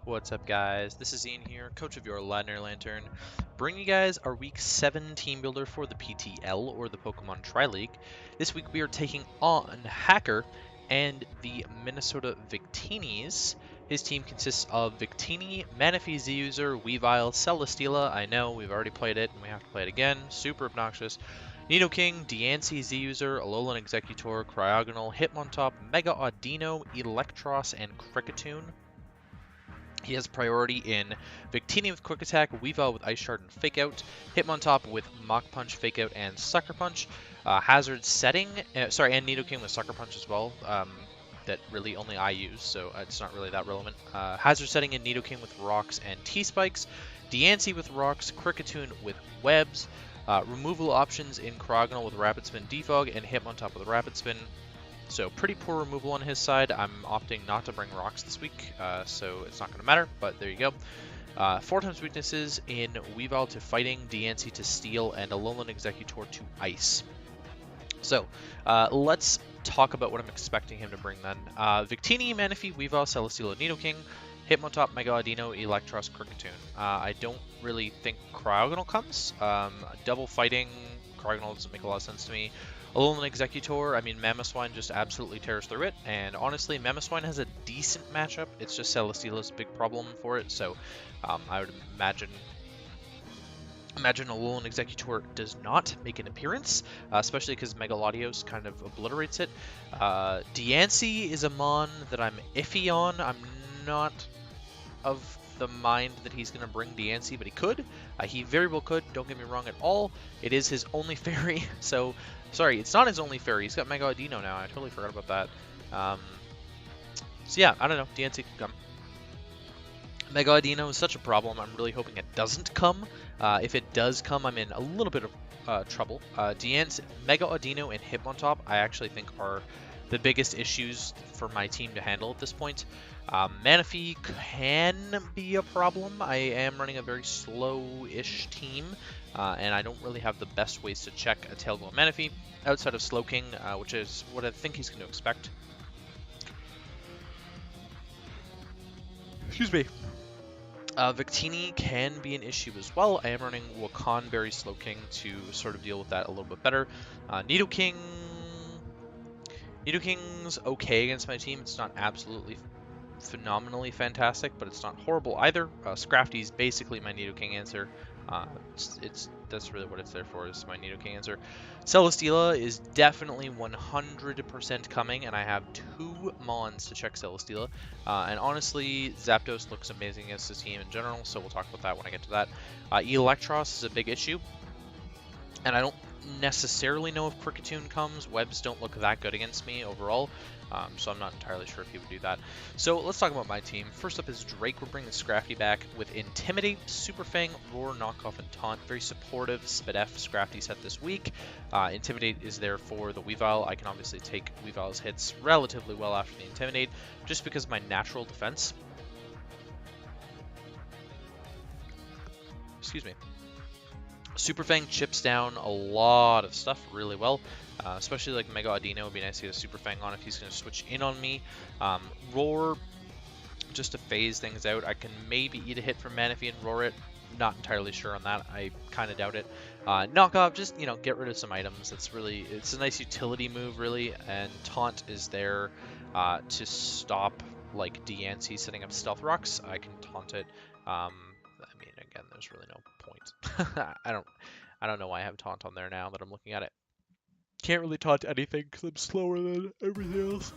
What's up, guys? This is Ian here, coach of your Ladner Lanturn, bringing you guys our Week 7 team builder for the PTL, or the Pokemon Tri-League. This week we are taking on Hacker and the Minnesota Victinis. His team consists of Victini, Manaphy, Z-User, Weavile, Celesteela. I know, we've already played it, and we have to play it again. Super obnoxious. Nidoking, Diancie, Z-User, Alolan Executor, Cryogonal, Hitmontop, Mega Audino, Electros, and Kricketune. He has priority in Victini with Quick Attack, Weavile with Ice Shard and Fake Out, Hitmontop with Mach Punch, Fake Out, and Sucker Punch, Hazard Setting, and Nidoking with Sucker Punch as well, that really only I use, so it's not really that relevant. Hazard Setting in Nidoking with Rocks and T-Spikes, Diancie with Rocks, Kricketune with Webs, removal options in Cryogonal with Rapid Spin, Defog, and Hitmontop with Rapid Spin. So pretty poor removal on his side. I'm opting not to bring rocks this week, so it's not going to matter, but there you go. 4 times weaknesses in Weavile to Fighting, Diancie to Steel, and Alolan Executor to Ice. So let's talk about what I'm expecting him to bring then. Victini, Manaphy, Weavile, Celesteela, Nidoking, Hitmontop, Mega Audino, Electros, Kricketune. I don't really think Cryogonal comes. Double Fighting, Cryogonal doesn't make a lot of sense to me. Alolan Executor, I mean, Mamoswine just absolutely tears through it, and honestly, Mamoswine has a decent matchup. It's just Celesteela's a big problem for it, so I would imagine Alolan Executor does not make an appearance, especially because Mega Latios kind of obliterates it. Diancie is a Mon that I'm iffy on. I'm not of the mind that he's going to bring Diancie, but he could. He very well could, don't get me wrong at all. It is his only fairy, so... Sorry, it's not his only fairy. He's got Mega Audino now. I totally forgot about that. So yeah, I don't know. Diancie could come. Mega Audino is such a problem. I'm really hoping it doesn't come. If it does come, I'm in a little bit of trouble. Mega Audino and Hitmontop, I actually think are the biggest issues for my team to handle at this point. Manaphy can be a problem. I am running a very slow-ish team, and I don't really have the best ways to check a Tailglow Manaphy outside of Slowking, which is what I think he's going to expect. Excuse me. Victini can be an issue as well. I am running Wakan Berry Slowking to sort of deal with that a little bit better. Nidoking's okay against my team. It's not absolutely phenomenally fantastic, but it's not horrible either. Scrafty's basically my Nidoking answer. That's really what it's there for, is my Nidoking answer. Celesteela is definitely 100% coming, and I have 2 Mons to check Celesteela. And honestly, Zapdos looks amazing against this team in general, so we'll talk about that when I get to that. Electros is a big issue, and I don't necessarily know if Kricketune comes. Webs don't look that good against me overall, so I'm not entirely sure if he would do that. So let's talk about my team. First up is Drake. We're bringing Scrafty back with Intimidate, Super Fang, Roar, Knockoff, and Taunt. Very supportive Spidef Scrafty set this week. Intimidate is there for the Weavile. I can obviously take Weavile's hits relatively well after the Intimidate, just because of my natural defense. Excuse me. Super Fang chips down a lot of stuff really well, especially like Mega Audino. Would be nice to get a Super Fang on if he's going to switch in on me. Roar, just to phase things out. I can maybe eat a hit from Manaphy and roar it. Not entirely sure on that. I kind of doubt it. Knockoff, just, you know, get rid of some items. It's a nice utility move, really, and Taunt is there to stop, like, Diancie setting up Stealth Rocks. I can taunt it. I mean, again, there's really no point. I don't know why I have Taunt on there now that I'm looking at it. Can't really taunt anything because I'm slower than everything else.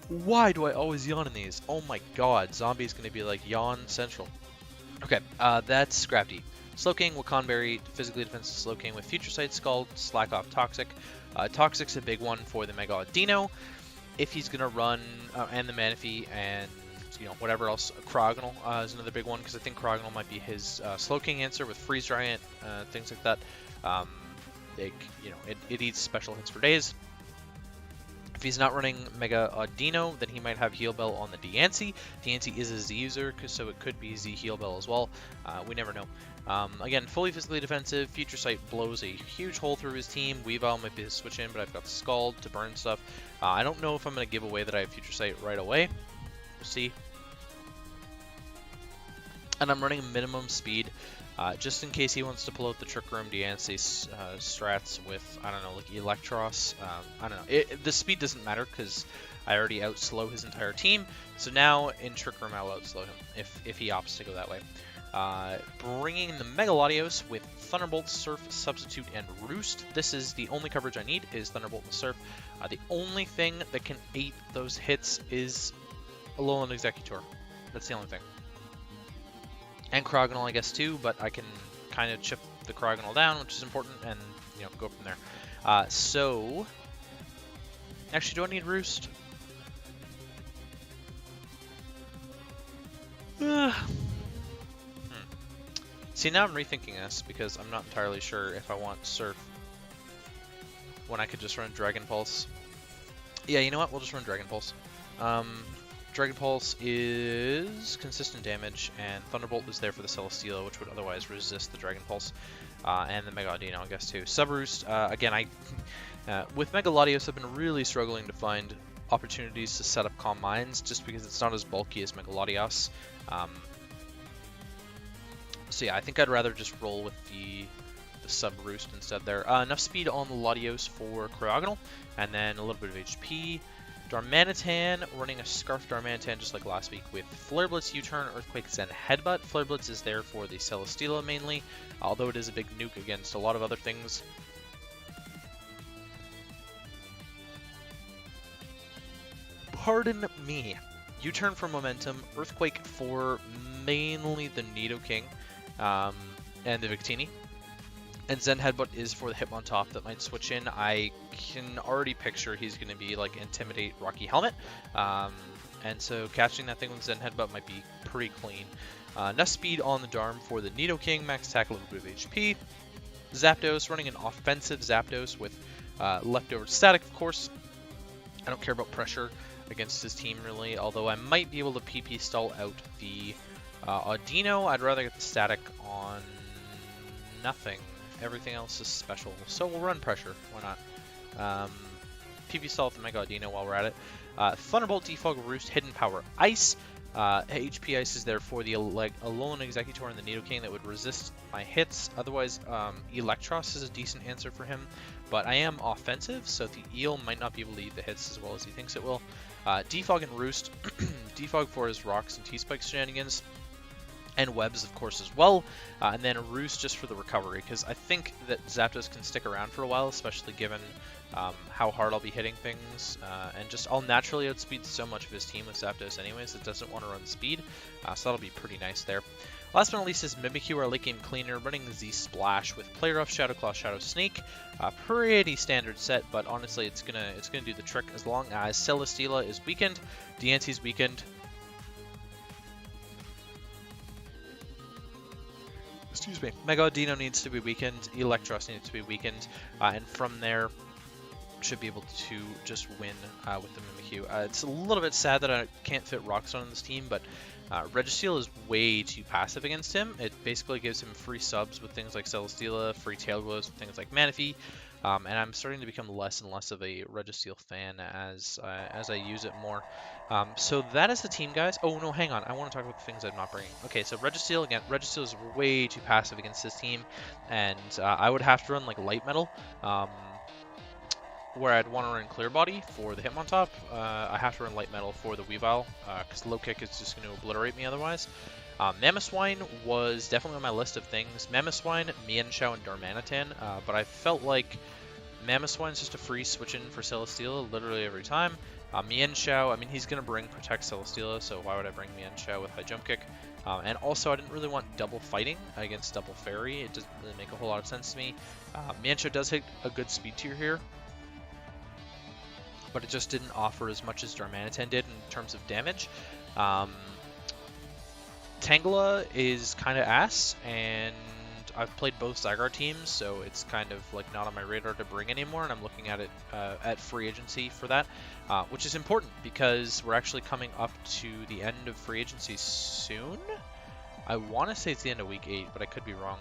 Why do I always yawn in these? Oh my god, Zombie's going to be like yawn central. Okay, that's Scrafty. Slowking, Wakanberry, physically defensive Slowking with Future Sight, Scald, Slack Off, Toxic. Toxic's a big one for the Mega Audino. If he's going to run, and the Manaphy, and you know, whatever else. Cryogonal is another big one, because I think Cryogonal might be his Slowking answer with Freeze Giant, things like that. You know, it eats special hits for days. If he's not running Mega Audino, then he might have Heal Bell on the Diancie. Diancie is a Z user, so it could be Z Heal Bell as well. We never know. Again, fully physically defensive. Future Sight blows a huge hole through his team. Weavile might be his switch in, but I've got the Scald to burn stuff. I don't know if I'm going to give away that I have Future Sight right away. We'll see. and I'm running minimum speed, just in case he wants to pull out the Trick Room Diancie strats with, I don't know, like Electros. I don't know. The speed doesn't matter because I already outslow his entire team. So now in Trick Room, I'll outslow him if he opts to go that way. Bringing the Mega Latios with Thunderbolt, Surf, Substitute, and Roost. This is the only coverage I need, is Thunderbolt and Surf. The only thing that can ait those hits is Alolan Executor. That's the only thing. And Krogonal, I guess, too, but I can kind of chip the Krogonal down, which is important, and, you know, go from there. So, actually, do I need Roost? See, now I'm rethinking this, because I'm not entirely sure if I want Surf when I could just run Dragon Pulse. Yeah, you know what? We'll just run Dragon Pulse. Dragon Pulse is consistent damage, and Thunderbolt is there for the Celesteela, which would otherwise resist the Dragon Pulse, and the Mega Audino, I guess, too. Subroost, again, with Mega Latios, I've been really struggling to find opportunities to set up Calm Minds, just because it's not as bulky as Mega Latios. So yeah, I think I'd rather just roll with the Subroost instead there. Enough speed on the Latios for Krogonal, and then a little bit of HP. Darmanitan, running a Scarf Darmanitan just like last week with Flare Blitz, U-Turn, Earthquake, Zen Headbutt. Flare Blitz is there for the Celesteela mainly, although it is a big nuke against a lot of other things. Pardon me. U-Turn for Momentum, Earthquake for mainly the Nidoking and the Victini. And Zen Headbutt is for the Hitmontop that might switch in. I can already picture he's going to be like Intimidate Rocky Helmet. And so catching that thing with Zen Headbutt might be pretty clean. Enough speed on the Darm for the Nidoking, max attack, a little bit of HP. Zapdos, running an offensive Zapdos with leftover static, of course. I don't care about pressure against his team really, although I might be able to PP stall out the Audino. I'd rather get the static on nothing. Everything else is special, so we'll run pressure. Why not? PP stall with the Mega Audino while we're at it. Thunderbolt, Defog, Roost, Hidden Power, Ice. HP Ice is there for the Alolan Executor and the Nidoking that would resist my hits. Otherwise, Electros is a decent answer for him, but I am offensive, so the Eel might not be able to eat the hits as well as he thinks it will. Defog and Roost. Defog for his Rocks and T-Spike shenanigans. And Webs, of course, as well. And then Roost just for the recovery, because I think that Zapdos can stick around for a while, especially given how hard I'll be hitting things. And just I'll naturally outspeed so much of his team with Zapdos anyways, it doesn't want to run speed. So that'll be pretty nice there. Last but not least is Mimikyu, our late game cleaner, running the Z-Splash with Play Rough, Shadow Claw, Shadow Snake. Pretty standard set, but honestly, it's gonna do the trick as long as Celesteela is weakened, Diancie's weakened. Excuse me. Mega Audino needs to be weakened, Electros needs to be weakened, and from there, should be able to just win with the Mimikyu. It's a little bit sad that I can't fit Rockstone in this team, but Registeel is way too passive against him. It basically gives him free subs with things like Celesteela, free Tail Glows with things like Manaphy, and I'm starting to become less and less of a Registeel fan as I use it more. So that is the team, guys. Oh, no, hang on. I want to talk about the things I'm not bringing. Okay, so Registeel, again, Registeel is way too passive against this team, and I would have to run, like, Light Metal, where I'd want to run Clear Body for the Hitmontop. I have to run Light Metal for the Weavile, because Low Kick is just going to obliterate me otherwise. Mamoswine was definitely on my list of things. Mamoswine, Mienshao, and Darmanitan, but I felt like Mamoswine's just a free switch-in for Celesteela literally every time. Mienshao, I mean, he's going to bring Protect Celesteela, so why would I bring Mienshao with High Jump Kick? And also, I didn't really want double fighting against double Fairy. It doesn't really make a whole lot of sense to me. Mienshao does hit a good speed tier here, but it just didn't offer as much as Darmanitan did in terms of damage. Tangela is kind of ass, and I've played both Zygarde teams, so it's kind of like not on my radar to bring anymore, and I'm looking at it at free agency for that, which is important because we're actually coming up to the end of free agency soon. I want to say it's the end of week 8, but I could be wrong.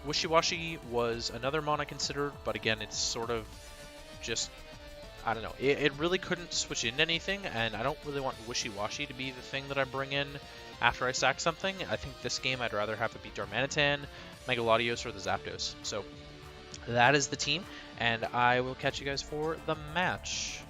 Wishy-Washy was another mon I considered, but again, it's sort of just I don't know. It really couldn't switch into anything, and I don't really want Wishy-Washy to be the thing that I bring in after I sack something. I think this game I'd rather have it be Darmanitan, Megalodios, or the Zapdos. So that is the team, and I will catch you guys for the match.